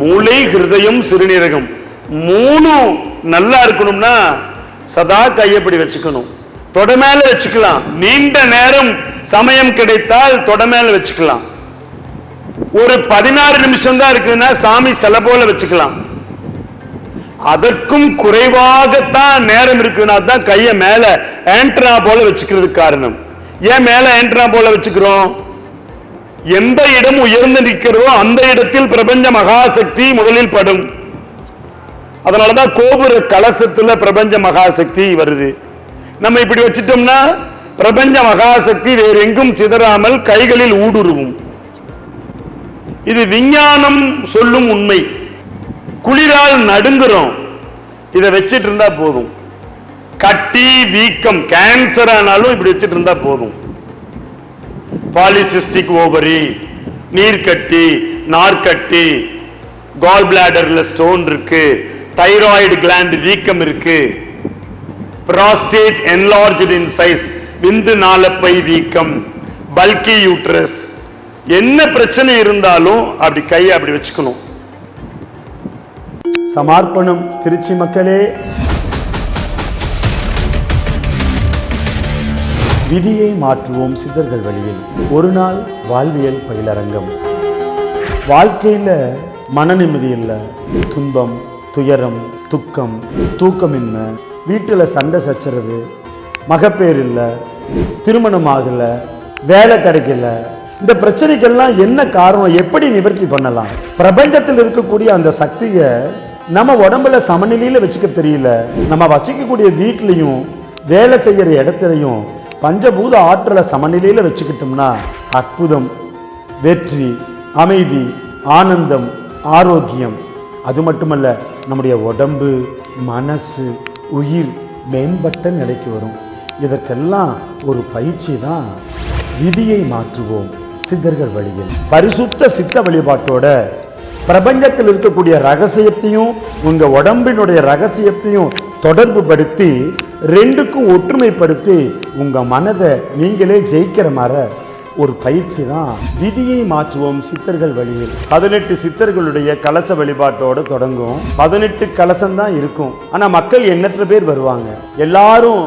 மூளை, ஹிருதயம், சிறுநீரகம் மூணும் நல்லா இருக்கணும்னா சதா கையப்படி வச்சுக்கணும். தொட மேல வச்சுக்கலாம். நீண்ட நேரம் சமயம் கிடைத்தால் தொட மேல வச்சுக்கலாம். ஒரு 16 நிமிஷம் தான் இருக்குன்னா சாமி சில போல வச்சுக்கலாம். அதற்கும் குறைவாகத்தான் நேரம் இருக்குன்னா தான் கைய மேல ஆண்டனா போல வச்சுக்கிறதுக்கு காரணம். ஏன் மேல ஆண்டனா போல வச்சுக்கிறோம்? எந்த இடம் உயர்ந்து நிற்கிறதோ அந்த இடத்தில் பிரபஞ்ச மகாசக்தி முதலில் படும். அதனாலதான் கோபுர கலசத்துல பிரபஞ்ச மகாசக்தி வருது. நம்ம இப்படி வச்சிட்டோம்னா பிரபஞ்ச மகாசக்தி வேற எங்கும் சிதறாமல் கைகளில் ஊடுருவும். இது விஞ்ஞானம் சொல்லும் உண்மை. குளிரால் நடுங்குறோம், இதை வச்சிட்டு இருந்தா போதும். கட்டி, வீக்கம், கேன்சர் ஆனாலும் இப்படி வச்சிட்டு இருந்தா போதும். பாலிசிஸ்டிக் ஓவரி, நீர்க்கட்டி, நார்க்கட்டி, கால் பிளாடர்ல ஸ்டோன் இருக்கு, தைராய்டு கிளாண்ட் வீக்கம் இருக்கு, புரோஸ்டேட் என்லார்ஜ்ட் இன் சைஸ், விந்து நாளப்பை வீக்கம், பல்கி யூட்ரஸ், என்ன பிரச்சனை இருந்தாலும் அப்படி கையை அப்படி வச்சுக்கணும். சமர்ப்பணம். திருச்சி மக்களே, விதியை மாற்றுவோம் சித்தர்கள் வழியில் ஒரு நாள் வாழ்வியல் பயிலரங்கம். வாழ்க்கையில மன நிம்மதி இல்லை, துன்பம், துயரம், துக்கம், தூக்கமின்மை, வீட்டில் சண்டை சச்சரவு, மகப்பேர் இல்லை, திருமணம் ஆகலை, வேலை கிடைக்கல, இந்த பிரச்சனைக்கெல்லாம் என்ன காரணம்? எப்படி நிவர்த்தி பண்ணலாம்? பிரபஞ்சத்தில் இருக்கக்கூடிய அந்த சக்தியை நம்ம உடம்புல சமநிலையில வச்சுக்க தெரியல. நம்ம வசிக்கக்கூடிய வீட்லையும் வேலை செய்யற இடத்துலையும் பஞ்சபூத ஆற்றலை சமநிலையில வச்சுக்கிட்டோம்னா அற்புதம், வெற்றி, அமைதி, ஆனந்தம், ஆரோக்கியம், அது மட்டுமல்ல நம்முடைய உடம்பு, மனசு, உயிர் மேம்பட்ட நிலைக்கு வரும். இதற்கெல்லாம் ஒரு பயிற்சி தான் விதியை மாற்றுவோம் சித்தர்கள் வழியில். பரிசுத்த சித்த வழிபாட்டோட பிரபஞ்சத்தில் இருக்கக்கூடிய ரகசியத்தையும் உங்க உடம்பினுடைய ரகசியத்தையும் தொடர்பு படுத்தி ரெண்டுக்கும் ஒற்றுமைப்படுத்தி உங்க மனதை நீங்களே ஜெயிக்கிற மாதிரி ஒரு பயிற்சி தான் விதியை மாற்றுவோம் சித்தர்கள் வழியில். 18 சித்தர்களுடைய கலச வழிபாட்டோடு தொடங்கும். 18 கலசம் தான் இருக்கும். ஆனா மக்கள் எண்ணற்ற பேர் வருவாங்க. எல்லாரும்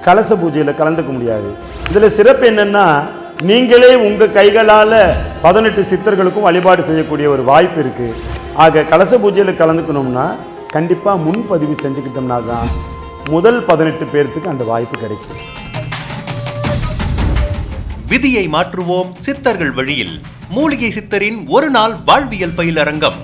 கலச பூஜையில கலந்துக்க முடியாது. இதுல சிறப்பு என்னன்னா, நீங்களே உங்க கைகளால 18 சித்தர்களுக்கும் வழிபாடு செய்யக்கூடிய ஒரு வாய்ப்பு இருக்கு. ஆக கலச பூஜையில கலந்துக்கணும்னா கண்டிப்பா முன்பதிவு செஞ்சுக்கிட்டோம்னா தான் முதல் 18 பேருக்கு அந்த வாய்ப்பு கிடைக்கும். விதியை மாற்றுவோம் சித்தர்கள் வழியில் மூலிகை சித்தரின் ஒரு நாள் வாழ்வியல் பயிலரங்கம்